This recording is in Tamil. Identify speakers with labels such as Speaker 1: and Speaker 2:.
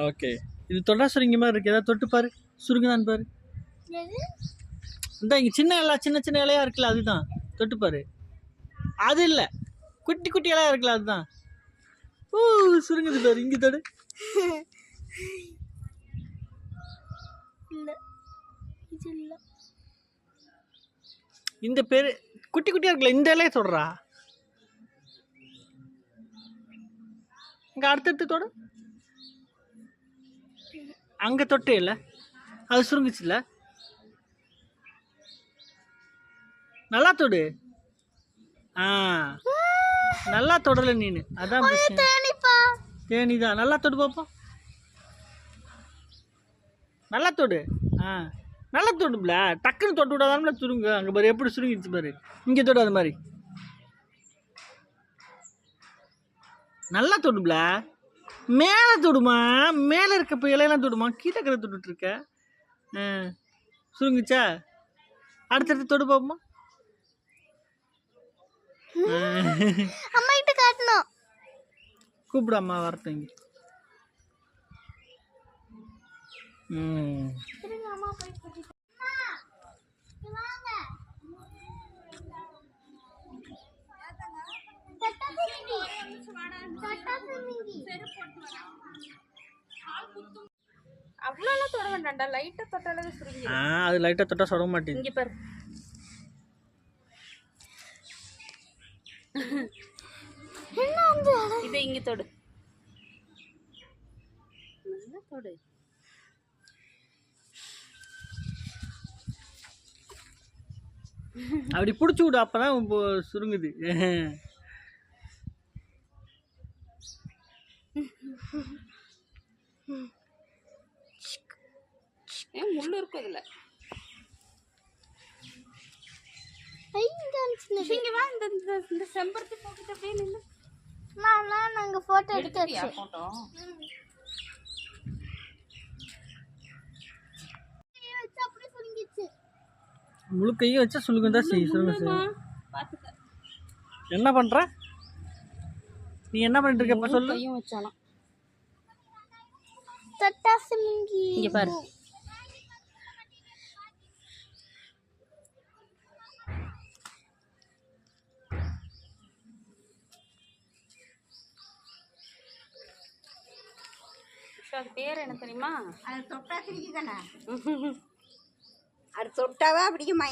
Speaker 1: ஓகே. இது தொட்டா சுருங்கி மாதிரி இருக்கு. ஏதாவது தொட்டு பாரு, சுருங்குதான் பாரு. இந்த இங்க சின்ன சின்ன இலையா இருக்குல்ல, அதுதான். தொட்டு பாரு. அது இல்ல, குட்டி குட்டி இலையா இருக்குல்ல, அதுதான். சுருங்குது பாரு. இங்க தொடு. இந்த பேரு குட்டி குட்டியா இருக்குல்ல, இந்த இலைய தொடுறா. இங்க அடுத்தடுத்து தொடு. அங்க தொட்டே இல்ல, அது சுருங்குச்சுல்ல. நல்லா தொடு. நல்லா தொடல நீனு, அதான் தேனிதான். நல்லா தொடு பாப்போம். நல்லா தொடு. நல்லா தொடுப்ல. டக்குன்னு தொட்டு விடாதான்ல சுருங்க. அங்க பாரு எப்படி சுருங்கிடுச்சு பாரு. இங்க தொடு அது மாதிரி. நல்லா தொடுப்ல. மேல தொடுமா. மேல இருக்க இலையெல்லாம் தொடுமா. கீழே இருக்கிற தொட்டுட்டு இருக்க. சுருங்குச்சா. அடுத்தடுத்து தொடு பாப்போமா.
Speaker 2: அம்மா கிட்ட காட்டணும்.
Speaker 1: கூப்பிடு, அம்மா வரட்டும் இங்க.
Speaker 3: அவ்வளவு தொட வேண்டாம்டா, லைட்டா தொட்டாலே சுருங்கி.
Speaker 1: அது லைட்டா தொட்டா சுட மாட்டேங்குது.
Speaker 3: இங்க பாரு. இதை இங்க தொடு. நல்லா தொடு.
Speaker 1: அப்படி புடிச்சு விடு, அப்பதான் சுருங்குது.
Speaker 3: முள்ளு இருக்கும் இதுல. இங்க வா. இந்த செம்பருத்தி போட்டுட்டு அப்படியே நின்னு.
Speaker 2: நாங்க போட்டோ எடுத்தாச்சு.
Speaker 3: போட்டோ
Speaker 2: அப்படியே சுருங்கிச்சு.
Speaker 1: முழு கையை வச்சா சுருங்குதா சுருங்க. என்ன பண்ற நீ? என்ன பண்ணிட்டு இருக்க இப்ப சொல்லு.
Speaker 3: கையும் வச்சாலாம்.
Speaker 2: தொட்டாசு மிங்கி.
Speaker 3: இங்க பாரு. அது பேர் என்ன தெரியுமா?
Speaker 2: அது தொட்டா பிடிக்குதானே?
Speaker 3: அது தொட்டாவா பிடிக்குமா?